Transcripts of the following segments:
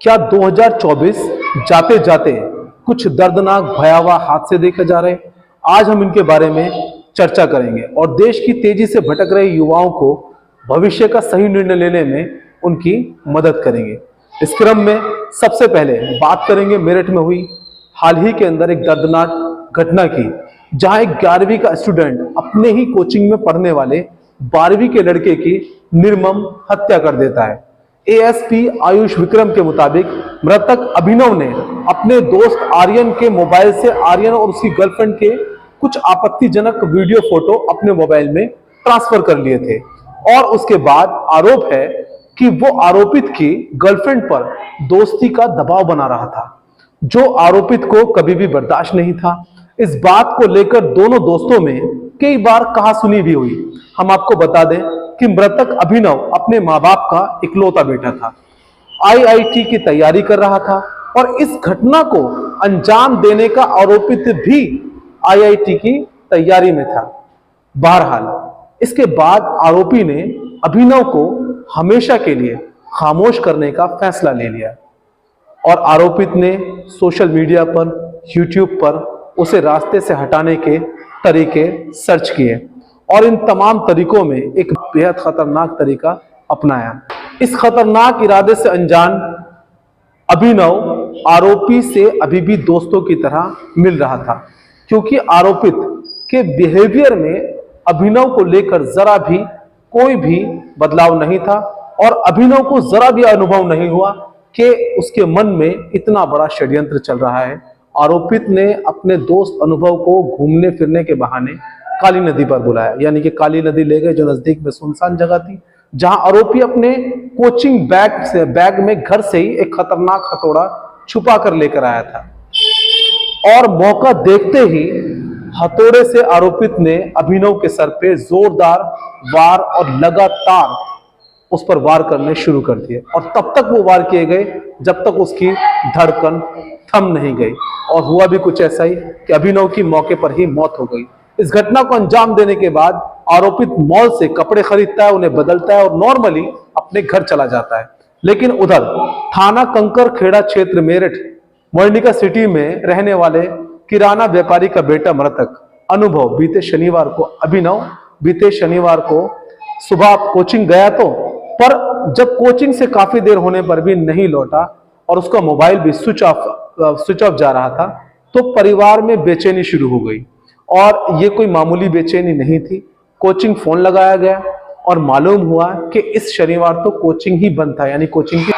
क्या 2024 जाते जाते कुछ दर्दनाक भयावह हादसे देखे जा रहे हैं? आज हम इनके बारे में चर्चा करेंगे और देश की तेजी से भटक रहे युवाओं को भविष्य का सही निर्णय लेने में उनकी मदद करेंगे। इस क्रम में सबसे पहले बात करेंगे मेरठ में हुई हाल ही के अंदर एक दर्दनाक घटना की, जहां एक 11वीं का स्टूडेंट अपने ही कोचिंग में पढ़ने वाले 12वीं के लड़के की निर्मम हत्या कर देता है। एएसपी आयुष विक्रम के मुताबिक मृतक अभिनव ने अपने दोस्त आर्यन के मोबाइल से आर्यन और उसकी गर्लफ्रेंड के कुछ आपत्तिजनक वीडियो फोटो अपने मोबाइल में ट्रांसफर कर लिए थे और उसके बाद आरोप है कि वो आरोपित की गर्लफ्रेंड पर दोस्ती का दबाव बना रहा था, जो आरोपित को कभी भी बर्दाश्त नहीं था। इस बात को लेकर दोनों दोस्तों में कई बार कहासुनी भी हुई। हम आपको बता दें कि मृतक अभिनव अपने मां बाप का इकलौता बेटा था, आईआईटी की तैयारी कर रहा था और इस घटना को अंजाम देने का आरोपित भी आईआईटी की तैयारी में था। बहरहाल इसके बाद आरोपी ने अभिनव को हमेशा के लिए खामोश करने का फैसला ले लिया और आरोपित ने सोशल मीडिया पर, यूट्यूब पर उसे रास्ते से हटाने के तरीके सर्च किए और इन तमाम तरीकों में एक बेहद खतरनाक तरीका अपनाया। इस खतरनाक इरादे से अनजान अभिनव आरोपी से अभी भी दोस्तों की तरह मिल रहा था, क्योंकि आरोपित के बिहेवियर में अभिनव को लेकर जरा भी कोई भी बदलाव नहीं था और अभिनव को जरा भी अनुभव नहीं हुआ कि उसके मन में इतना बड़ा षड्यंत्र चल रहा है। आरोपित ने अपने दोस्त अनुभव को घूमने फिरने के बहाने काली नदी पर बुलाया, यानी कि काली नदी ले गए, जो नजदीक में सुनसान जगह थी, जहां आरोपी अपने कोचिंग बैग में घर से ही एक खतरनाक हथौड़ा छुपा कर लेकर आया था और मौका देखते ही हथौड़े से आरोपित ने अभिनव के सर पे जोरदार वार और लगातार उस पर वार करने शुरू कर दिए और तब तक वो वार किए गए जब तक उसकी धड़कन थम नहीं गई। और हुआ भी कुछ ऐसा ही कि अभिनव की मौके पर ही मौत हो गई। इस घटना को अंजाम देने के बाद आरोपित मॉल से कपड़े खरीदता है, उन्हें बदलता है और नॉर्मली अपने घर चला जाता है। लेकिन उधर थाना कंकर खेड़ा क्षेत्र मेरठ मोर्निका सिटी में रहने वाले किराना व्यापारी का बेटा मृतक अनुभव बीते शनिवार को सुबह कोचिंग गया पर जब कोचिंग से काफी देर होने पर भी नहीं लौटा और उसका मोबाइल भी स्विच ऑफ जा रहा था, तो परिवार में बेचैनी शुरू हो गई। और ये कोई मामूली बेचैनी नहीं थी। कोचिंग फोन लगाया गया और मालूम हुआ कि इस शनिवार तो कोचिंग ही बंद था, यानी कोचिंग की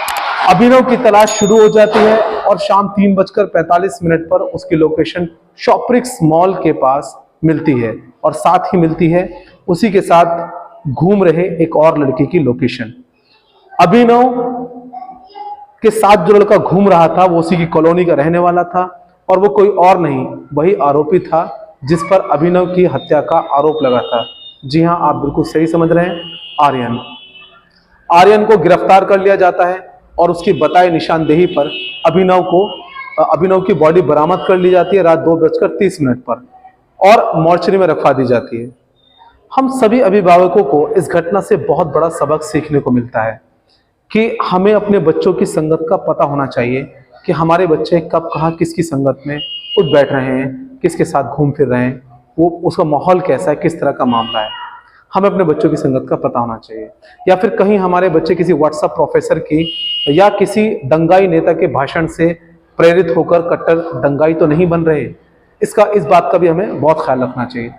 अभिनव की तलाश शुरू हो जाती है और शाम 3:45 पर उसकी लोकेशन शॉपरिक्स मॉल के पास मिलती है और साथ ही मिलती है उसी के साथ घूम रहे एक और लड़की की लोकेशन। अभिनव के साथ जो लड़का घूम रहा था वो उसी की कॉलोनी का रहने वाला था और वो कोई और नहीं, वही आरोपी था जिस पर अभिनव की हत्या का आरोप लगा था। जी हां, आप बिल्कुल सही समझ रहे हैं, आर्यन को गिरफ्तार कर लिया जाता है और उसकी बताई निशानदेही पर अभिनव की बॉडी बरामद कर ली जाती है रात 2:30 पर और मॉर्चरी में रखवा दी जाती है। हम सभी अभिभावकों को इस घटना से बहुत बड़ा सबक सीखने को मिलता है कि हमें अपने बच्चों की संगत का पता होना चाहिए कि हमारे बच्चे कब कहाँ किसकी संगत में उठ बैठ रहे हैं, किसके साथ घूम फिर रहे हैं, वो उसका माहौल कैसा है, किस तरह का मामला है। हमें अपने बच्चों की संगत का पता होना चाहिए। या फिर कहीं हमारे बच्चे किसी व्हाट्सएप प्रोफेसर की या किसी दंगाई नेता के भाषण से प्रेरित होकर कट्टर दंगाई तो नहीं बन रहे, इस बात का भी हमें बहुत ख्याल रखना चाहिए।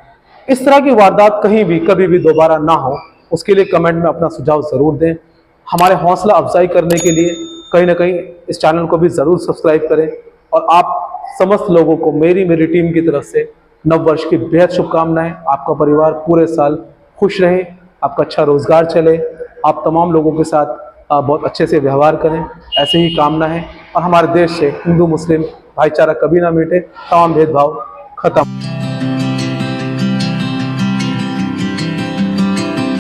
इस तरह की वारदात कहीं भी कभी भी दोबारा ना हो, उसके लिए कमेंट में अपना सुझाव जरूर दें। हमारे हौसला अफजाई करने के लिए कहीं ना कहीं इस चैनल को भी जरूर सब्सक्राइब करें और आप समस्त लोगों को मेरी टीम की तरफ से नव वर्ष की बेहद शुभकामनाएं। आपका परिवार पूरे साल खुश रहे, आपका अच्छा रोजगार चले, आप तमाम लोगों के साथ बहुत अच्छे से व्यवहार करें, ऐसे ही कामना है। और हमारे देश से हिंदू मुस्लिम भाईचारा कभी ना मिटे, तमाम भेदभाव खत्म।